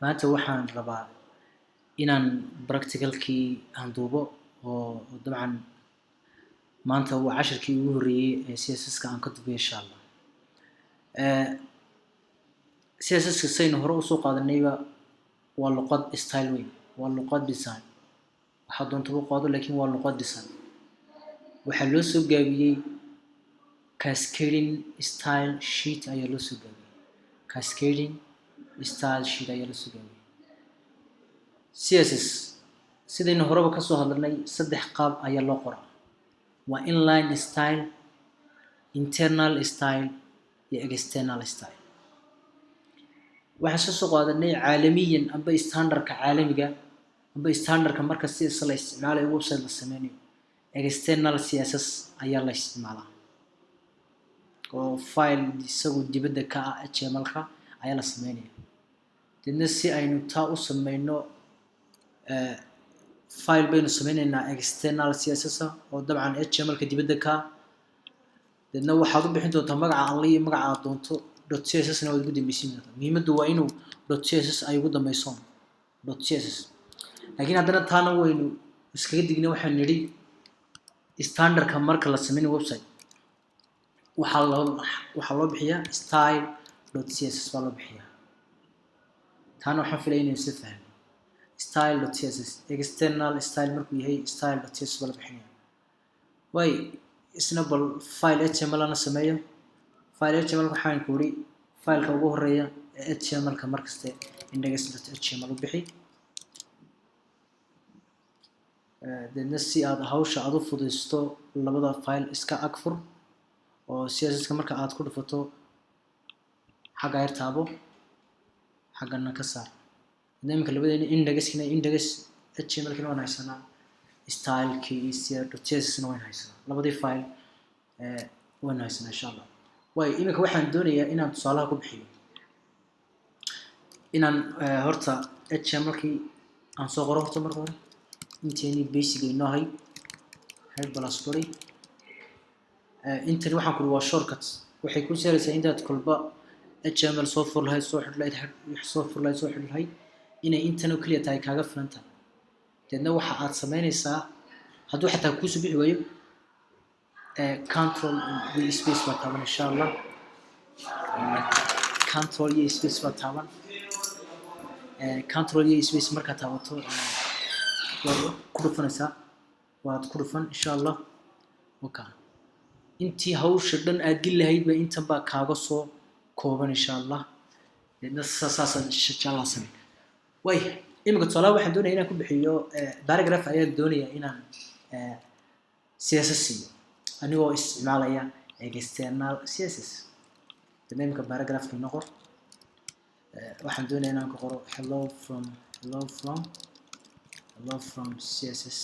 maanta waxaan rabaa inaan practicalkii aan duubo oo dabcan maanta waa cashirkii ugu horreeyay ee CSS-ka aan ka duubo insha Allah. CSS-ka saynu hore usoo qaadanayba waa luqad style weyn, waa luqad design. waxaa doonta u qaado laakiin waa luqad design. waxaa loo soo gaabiyey cascading style sheet ayaa loo soo gaabiyey. cascading style sheet ayaa loo soo gaabiyey. CSS sidaynu horeba ka soo hadalnay saddex qaab ayaa loo qoraa. waa inline style, internal style iyo external style. waxaan soo qaadanay caalamiyan amba standardka caalamiga amba standardka marka CSS la isticmaalayo website la sameynayo. external CSS ayaa la isticmaalaa oo file isagu dibadda ka ah HTML-ka ayaa la sameynaya. dadna si aynu taa u sameyno file baynu sameynaynaa external CSS oo dabcan HTML-ka dibadda ka ah. dadna waxaad u bixin doontaa magaca alle iyo magaca aad doonto .css-na waad ugu dambaysiin doontaa. muhiimaddu waa inuu .css ay ugu dambayso .css. laakiin haddana taana waynu iskaga digna. waxaan nidhi standardka marka la sameynayo website waxaa loo bixiyaa style.css baa loo bixiyaa. taana waxaan filaya inaynu si fahmo. style.css external style markuu yahay style.css baa la bixinaya. way isna bal file HTML ana sameeyo. file HTML waxaan ku yiri fileka ugu horeeya ee HTML-ka markaste index.html u bixi. dadna si aad hawsha aad u fududeysto labada file iska agfur oo CSS-ka marka aad ku dhufato xagga yar taabo xaggana ka saar. nidaamka labadeena index.html-kana waan haysanaa, style-kii iyo .css-na waan haysanaa. labadii file waan haysanaa insha Allah. way iminka waxaan doonayaa inaan tusaalaha ku bixiyo. inaan horta HTML-kii aan soo qoro horta marka hore inteeni basic inoo hay head plus body. intani waxaan ku waa shortcut. waxay ku sahlaysaa intaad kolba HTML soo fur lahayd soo xidh lahayd inay intan oo kaliya tahay kaaga filan tahay. dadna waxa aad sameynaysaa hadduu xataa kuu soo bixi waayo control iyo space baa taaban insha Allah. control iyo space baa taaban. control iyo space markaa taabato waad ku dhufanaysaa. waad ku dhufan insha Allah. okay intii hawsha dhan aad geli lahayd ba intan baa kaaga soo kooban insha Allah. dadna saas insha Allah sameey. way iminka tusaalaha waxaan doonayaa inaan ku bixiyo paragraph ayaan doonayaa inaan CSS siiyo anigoo isticmaalaya external CSS. dadna paragraph-ka noqor. waxaan doonayaa inaan ku qoro hello from CSS.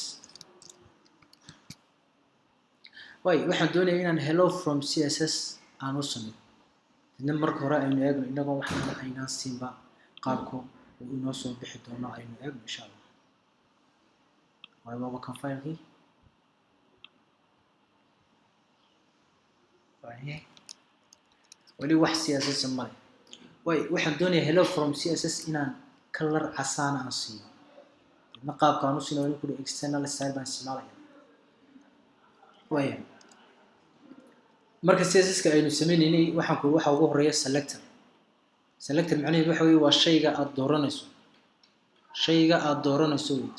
way waxaan doonayaa inaan hello from CSS aan u sameeyo. dadna marka hore aynu eegno inagoo waxaan aynaan siinba qaabku uu inoo soo bixi doono aynu eegno insha Allah. way waa kan file-kii. wali wax CSS ma leh. way waxaan doonayaa hello from CSS inaan color casaan aan siiyo. dadna qaabka aan u siino waa inuu external style baan isticmaalaya. way marka CSS-ka aynu sameynaynay waxaan ku waxa ugu horeeya selector. selector macnaheedu waxa weeye waa shayga aad dooranayso.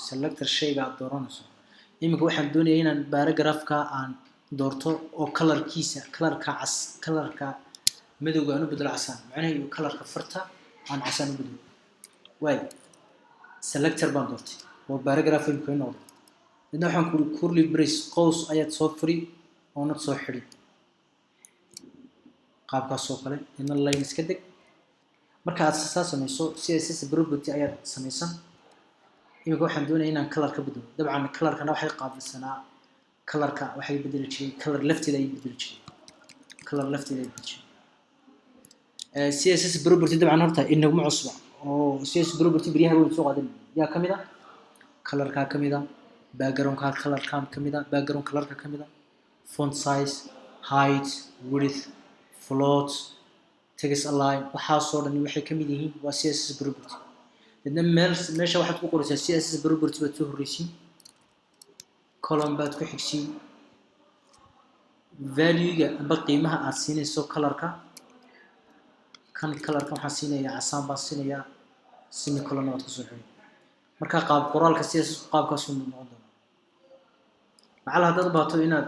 selector shayga aad dooranayso. iminka waxaan doonayaa inaan paragraph-ka aan doorto oo colorkiisa colorka madowga aan u bedelo casaan. macnaheedu colorka farta aan casaan u bedelo. way selector baan doortay oo paragraph-ku ku noqdo. dadna waxaan ku curly brace qows ayaad soo furi oo nad soo xidhi qaabkaas oo kale. dadna line iska deg. marka aad sameyso CSS property ayaad sameysan. iminka waxaan doonayaa inaan color ka bedelo. dabcan color-kana waxay qaabilsanaa color-ka waxay bedeli jiray color lefteeda ay bedeli jiray. CSS property dabcan horta inaguma cusba oo CSS property bariyaha way soo qaadan. yaa kamid ah color-ka kamid ah, background-ka color-ka kamid ah, background color-ka kamid ah, font size, height, width, float, text align waxaasoo dhan waxay ka mid yihiin waa CSS property dadna meesha waxaad ku qoraysaa CSS property baad soo horreysiin column baad ku xigsiin value-ga amba qiimaha aad siinayso colorka kan colorka waxaan siinayaa casaan baan siinayaa semicolon waad ku soo xidhay marka qaab qoraalka CSS qaabkaas uu noqon doona macal haddaad baato inaad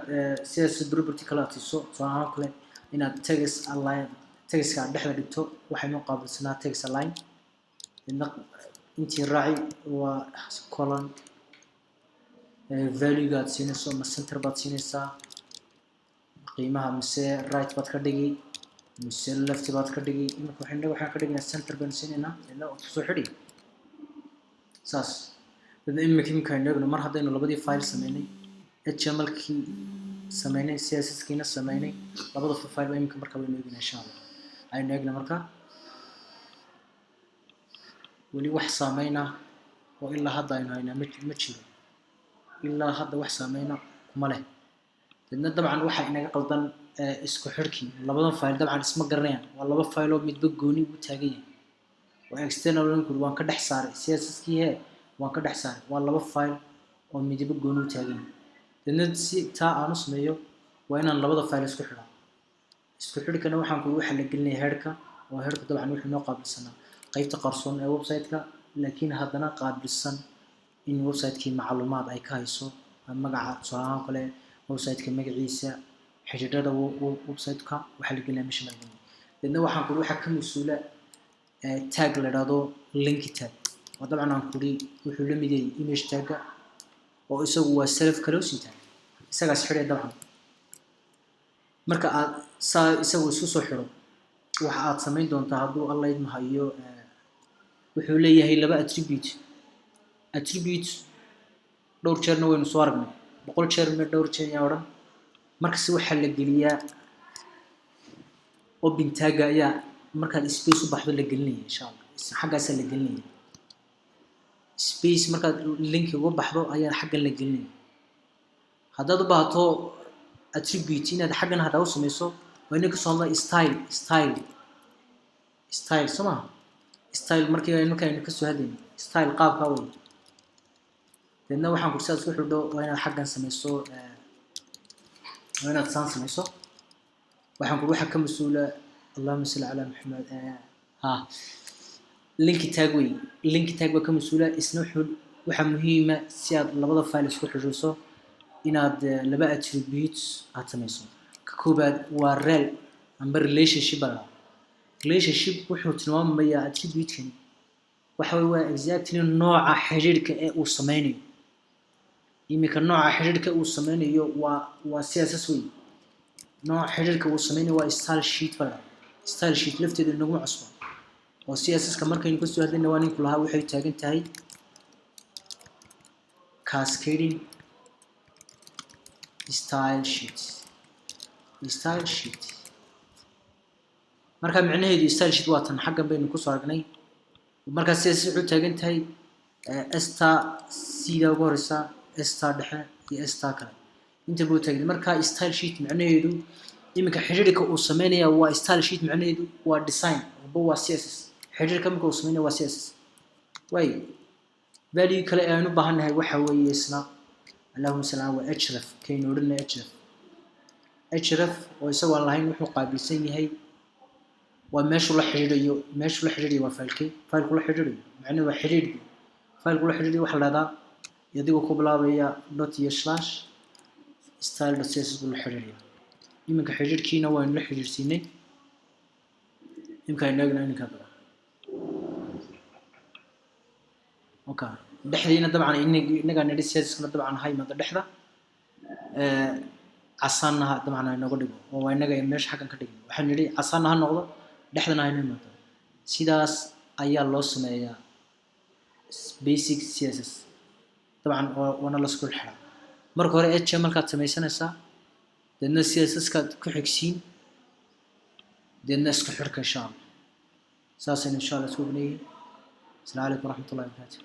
CSS property kala tiiso soo kale inaad text align text-ka dhexda dhigto waxaynu qaabilsanaa text align intii raaci waa colon value-ga aad siinayso ma center baad siinaysaa qiimaha mise right baad ka dhigi mise left baad ka dhigi imika waxaan ka dhignaa center baan siinaynaa ila soo xidhi saas imika inaguna mar haddaynu labadii file sameynay HTML-kii sameynay CSS-kiina sameynay labada file ba imika marka waynu eegnaa insha Allah aynu eegna marka wali wax saameyna oo ilaa hadda aynu haynaa ma jiro ilaa hadda wax saameyna kuma leh dadna dabcan waxa inaga qaldan isku xirki labadan file dabcan isma garanayaan waa laba file oo midba gooni u taagan yahay waa external link waan ka dhex saaray CSS-kii waan ka dhex saaray waa laba file oo midba gooni u taagan yahay dadna si taa aan u sameeyo waa inaan labada file isku xidho isku xidhkana waxaan ku waxa la gelinayaa headka oo headku dabcan wuxuu noo qaabilsanaa qaybta qarsoon ee website-ka laakiin haddana qaabilsan in website-kii macluumaad ay ka hayso magaca tusaalaha kale website-ka magaciisa xidhiidhada website-ka waxa la gelinayaa meesha laga dadna waxaan ku waxa ka masuula tag la yiraahdo link tag oo dabcan aan kuri wuxuu la mid yahay image tag oo isagu waa self closing tag isagaas xidhay dabcan marka aad isagu isku soo xiro waxa aad sameyn doontaa hadduu alla idin hayo wuxuu leeyahay laba attribute dhowr jeerna waynu soo aragnay 100 jeer ma dhowr jeer yaa oran markaas waxa la geliyaa open tag ayaa markaad space u baxdo la gelinayaa insha Allah xaggaas la gelinayaa space markaad link uga baxdo ayaa xagga la gelinayaa haddaad u baahato attribute inaad xaggan hada u sameeyso waa inay ka soo style sama style markii aynu ka soo hadlayno style qaabka way dadna waxaan ku saas ku xidho waa inaad xaggan sameeyso waa inaad saan sameeyso waxaan ku waxa ka masuula Allahumma salli ala Muhammad link tag waa ka masuula isna waxa muhiim ah si aad labada file isku xiriirso inaad laba attributes aad sameeyso ka koobaad waa rel amba relationship wuxuu tilmaamayaa attribute-kan waxa waa exactly nooca xiriirka ee uu sameynayo imika nooca xiriirka uu sameynayo waa CSS way nooca xiriirka uu sameynayo waa style sheet lafteedu nagu cusub oo CSS-ka markaynu ka soo hadlayna waa ninku lahaa waxay taagan tahay cascading style sheet marka macnaheedu style sheet waa tan xaggan baynu ku soo aragnay marka CSS wuxuu taagan tahay star sida ugu horeysa star dhexe iyo star kale inta buu taagan marka style sheet macnaheedu imika xiriirka uu sameynaya waa style sheet macnaheedu waa design waa CSS xiriirka marka uu sameynaya waa CSS way value kale aynu u baahanahay waxa weeye isna Allahumma salli ala href kaynu orina href oo isagu aan lahayn wuxuu qaabilsan yahay waa meesha la xiriiriyo waa file la xiriiriyo macnaheedu waa xiriirka file la xiriiriyo waxa la radaa yadigoo ku bilaabaya dot iyo slash style.css la xiriiriyo iminka xiriirkiina waa in la xiriirsiinay imka inagna inka dara okay dhexdiina dabcan inaga nadi CSS-kana dabcan hay mada dhexda casaanaha dabcan ay noqdo dhigo oo waa inaga meesha xaggan ka dhigno waxaan nidi casaanaha noqdo dhexdana ay noqdo sidaas ayaa loo sameeyaa basic CSS dabcan wana la isku xidhaa marka hore HTML-ka sameeysanaysaa dadna CSS-ka ku xigsiin dadna isku xirka insha Allah saas insha Allah isku banaayay. Assalamu alaykum warahmatullahi wabarakatuh.